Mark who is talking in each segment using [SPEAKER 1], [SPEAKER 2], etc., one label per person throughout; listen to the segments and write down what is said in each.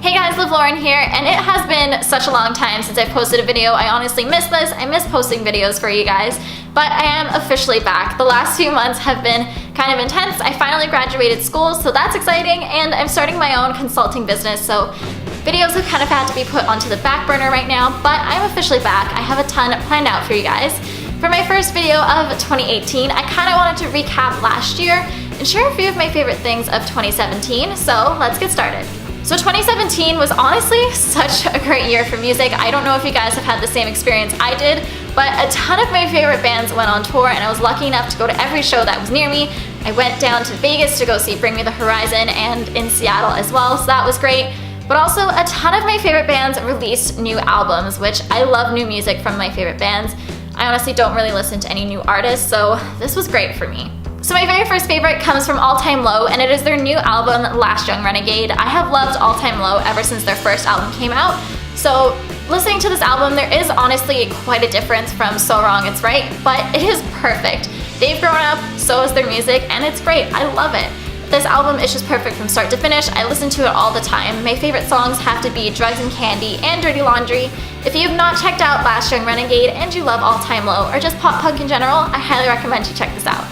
[SPEAKER 1] Hey guys, LivLoren here, and it has been such a long time since I posted a video. I honestly miss this. I miss posting videos for you guys, but I am officially back. The last few months have been kind of intense. I finally graduated school, so that's exciting, and I'm starting my own consulting business, so videos have kind of had to be put onto the back burner right now, but I'm officially back. I have a ton planned out for you guys. For my first video of 2018, I kind of wanted to recap last year and share a few of my favorite things of 2017, so let's get started. So 2017 was honestly such a great year for music. I don't know if you guys have had the same experience I did, but a ton of my favorite bands went on tour, and I was lucky enough to go to every show that was near me. I went down to Vegas to go see Bring Me the Horizon, and in Seattle as well, so that was great. But also a ton of my favorite bands released new albums, which I love new music from my favorite bands. I honestly don't really listen to any new artists, so this was great for me. So my very first favorite comes from All Time Low, and it is their new album, Last Young Renegade. I have loved All Time Low ever since their first album came out, so listening to this album, there is honestly quite a difference from So Wrong It's Right, but it is perfect. They've grown up, so has their music, and it's great. I love it. This album is just perfect from start to finish. I listen to it all the time. My favorite songs have to be Drugs and Candy and Dirty Laundry. If you have not checked out Last Young Renegade and you love All Time Low or just pop punk in general, I highly recommend you check this out.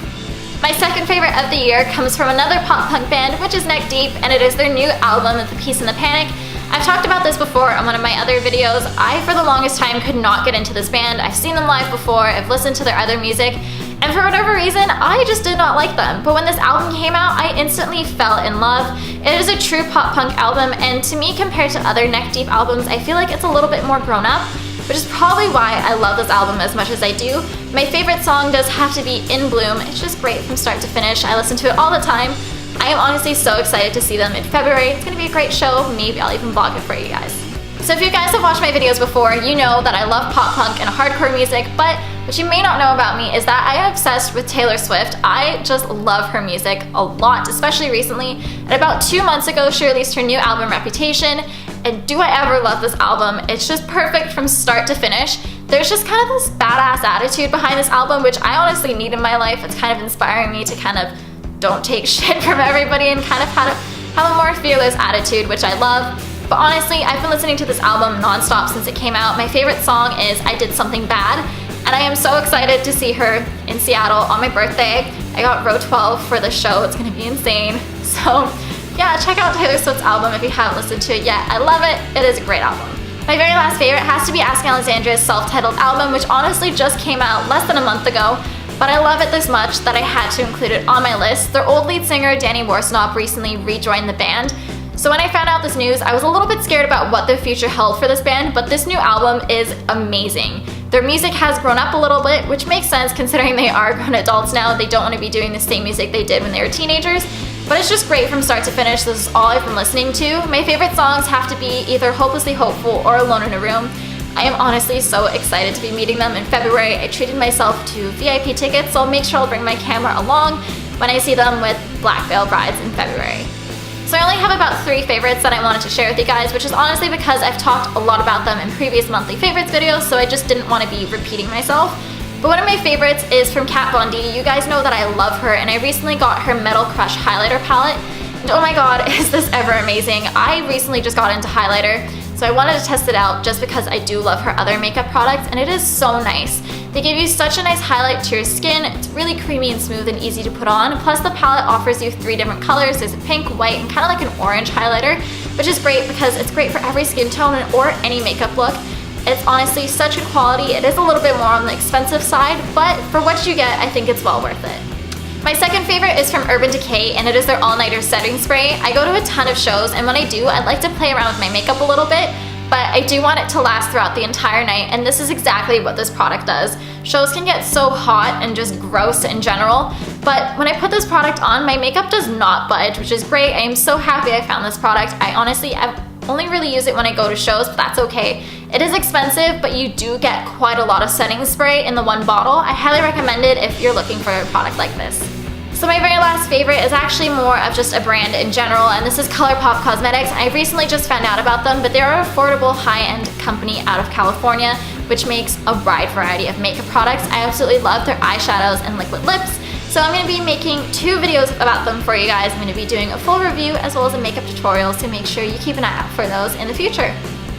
[SPEAKER 1] My second favorite of the year comes from another pop punk band, which is Neck Deep, and it is their new album, The Peace and the Panic. I've talked about this before on one of my other videos. I, for the longest time, could not get into this band. I've seen them live before, I've listened to their other music, and for whatever reason, I just did not like them. But when this album came out, I instantly fell in love. It is a true pop punk album, and to me, compared to other Neck Deep albums, I feel like it's a little bit more grown up, which is probably why I love this album as much as I do. My favorite song does have to be In Bloom. It's just great from start to finish. I listen to it all the time. I am honestly so excited to see them in February. It's gonna be a great show. Maybe I'll even vlog it for you guys. So if you guys have watched my videos before, you know that I love pop punk and hardcore music, but what you may not know about me is that I am obsessed with Taylor Swift. I just love her music a lot, especially recently. And about 2 months ago, she released her new album, Reputation, and do I ever love this album. It's just perfect from start to finish. There's just kind of this badass attitude behind this album, which I honestly need in my life. It's kind of inspiring me to kind of don't take shit from everybody and kind of have a more fearless attitude, which I love. But honestly, I've been listening to this album nonstop since it came out. My favorite song is I Did Something Bad, and I am so excited to see her in Seattle on my birthday. I got row 12 for the show. It's gonna be insane. So yeah, check out Taylor Swift's album if you haven't listened to it yet. I love it. It is a great album. My very last favorite has to be Ask Alexandra's self-titled album, which honestly just came out less than a month ago, but I love it this much that I had to include it on my list. Their old lead singer, Danny Worsnop, recently rejoined the band. So when I found out this news, I was a little bit scared about what the future held for this band, but this new album is amazing. Their music has grown up a little bit, which makes sense considering they are grown adults now. They don't want to be doing the same music they did when they were teenagers, but it's just great from start to finish. This is all I've been listening to. My favorite songs have to be either Hopelessly Hopeful or Alone in a Room. I am honestly so excited to be meeting them in February. I treated myself to VIP tickets, so I'll make sure I'll bring my camera along when I see them with Black Veil Brides in February. So I only have about 3 favorites that I wanted to share with you guys, which is honestly because I've talked a lot about them in previous monthly favorites videos, so I just didn't want to be repeating myself. But one of my favorites is from Kat Von D. You guys know that I love her, and I recently got her Metal Crush highlighter palette. And oh my god, is this ever amazing. I recently just got into highlighter, so I wanted to test it out just because I do love her other makeup products, and it is so nice. They give you such a nice highlight to your skin. It's really creamy and smooth and easy to put on. Plus the palette offers you 3 different colors. There's a pink, white, and kind of like an orange highlighter, which is great because it's great for every skin tone or any makeup look. It's honestly such good quality. It is a little bit more on the expensive side, but for what you get, I think it's well worth it. My second favorite is from Urban Decay, and it is their all-nighter setting spray. I go to a ton of shows, and when I do, I like to play around with my makeup a little bit, but I do want it to last throughout the entire night, and this is exactly what this product does. Shows can get so hot and just gross in general, but when I put this product on, my makeup does not budge, which is great. I am so happy I found this product. I've only really use it when I go to shows, but that's okay. It is expensive, but you do get quite a lot of setting spray in the one bottle. I highly recommend it if you're looking for a product like this. So my very last favorite is actually more of just a brand in general, and this is Colourpop Cosmetics. I recently just found out about them, but they're an affordable high-end company out of California, which makes a wide variety of makeup products. I absolutely love their eyeshadows and liquid lips. So So I'm going to be making 2 videos about them for you guys. I'm going to be doing a full review as well as a makeup tutorial, so make sure you keep an eye out for those in the future.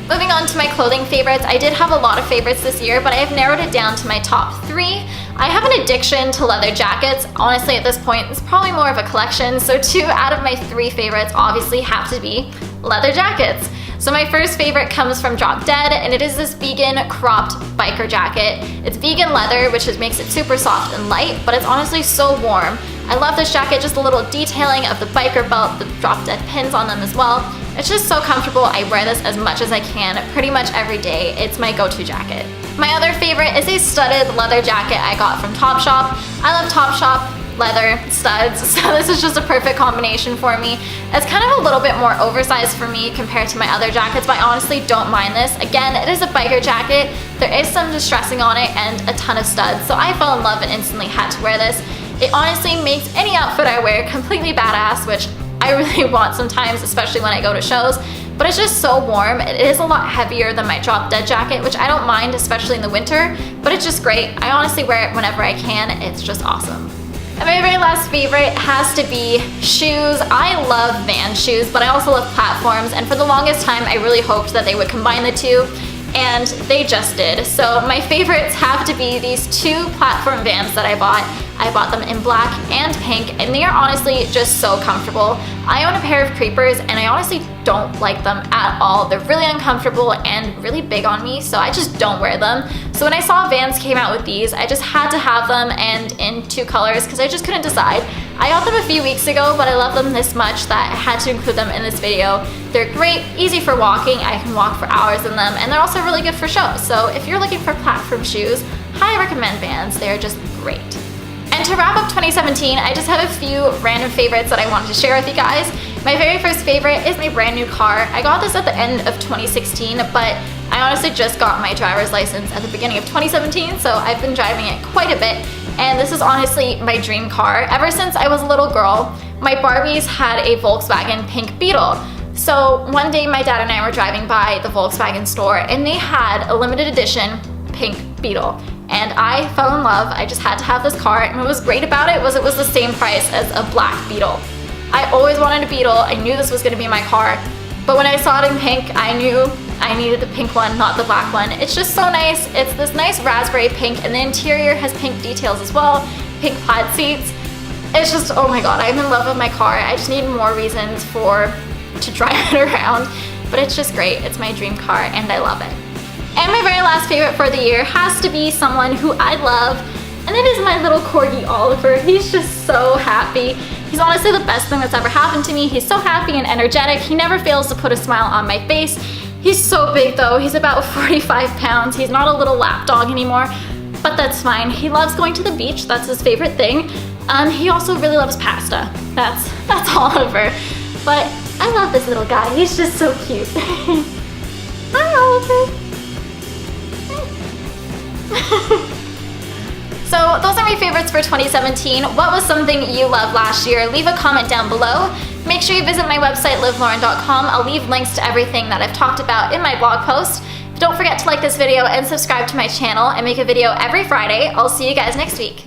[SPEAKER 1] Moving on to my clothing favorites, I did have a lot of favorites this year, but I have narrowed it down to my top 3. I have an addiction to leather jackets. Honestly, at this point, it's probably more of a collection, so 2 out of my 3 favorites obviously have to be leather jackets. So my first favorite comes from Drop Dead, and it is this vegan cropped biker jacket. It's vegan leather, which makes it super soft and light, but it's honestly so warm. I love this jacket, just a little detailing of the biker belt, the Drop Dead pins on them as well. It's just so comfortable. I wear this as much as I can pretty much every day. It's my go-to jacket. My other favorite is a studded leather jacket I got from Topshop. I love Topshop leather studs, so this is just a perfect combination for me. It's kind of a little bit more oversized for me compared to my other jackets, but I honestly don't mind this. Again, it is a biker jacket. There is some distressing on it and a ton of studs, so I fell in love and instantly had to wear this. It honestly makes any outfit I wear completely badass, which I really want sometimes, especially when I go to shows, but it's just so warm. It is a lot heavier than my Drop Dead jacket, which I don't mind, especially in the winter, but it's just great. I honestly wear it whenever I can. It's just awesome. And my very last favorite has to be shoes. I love Van shoes, but I also love platforms, and for the longest time I really hoped that they would combine the 2, and they just did. So my favorites have to be these 2 platform Vans that I bought. I bought them in black and pink, and they are honestly just so comfortable. I own a pair of Creepers, and I honestly don't like them at all. They're really uncomfortable and really big on me, so I just don't wear them. So when I saw Vans came out with these, I just had to have them, and in 2 colors, because I just couldn't decide. I got them a few weeks ago, but I love them this much that I had to include them in this video. They're great, easy for walking. I can walk for hours in them, and they're also really good for shows. So if you're looking for platform shoes, highly recommend Vans. They're just great. And to wrap up 2017, I just have a few random favorites that I wanted to share with you guys. My very first favorite is my brand new car. I got this at the end of 2016, but I honestly just got my driver's license at the beginning of 2017, so I've been driving it quite a bit, and this is honestly my dream car. Ever since I was a little girl, my Barbies had a Volkswagen pink Beetle. So one day my dad and I were driving by the Volkswagen store, and they had a limited edition pink Beetle. And I fell in love. I just had to have this car, and what was great about it was the same price as a black Beetle. I always wanted a Beetle. I knew this was going to be my car, but when I saw it in pink, I knew I needed the pink one, not the black one. It's just so nice. It's this nice raspberry pink, and the interior has pink details as well, pink plaid seats. It's just, oh my god, I'm in love with my car. I just need more reasons to drive it around, but it's just great. It's my dream car, and I love it. And my very last favorite for the year has to be someone who I love, and it is my little corgi Oliver. He's just so happy. He's honestly the best thing that's ever happened to me. He's so happy and energetic. He never fails to put a smile on my face. He's so big though. He's about 45 pounds. He's not a little lap dog anymore, but that's fine. He loves going to the beach. That's his favorite thing. He also really loves pasta. That's Oliver. But I love this little guy. He's just so cute. Hi, Oliver. So those are my favorites for 2017. What was something you loved last year? Leave a comment down below. Make sure you visit my website, LivLoren.com. I'll leave links to everything that I've talked about in my blog post. Don't forget to like this video and subscribe to my channel. I make a video every Friday. I'll see you guys next week.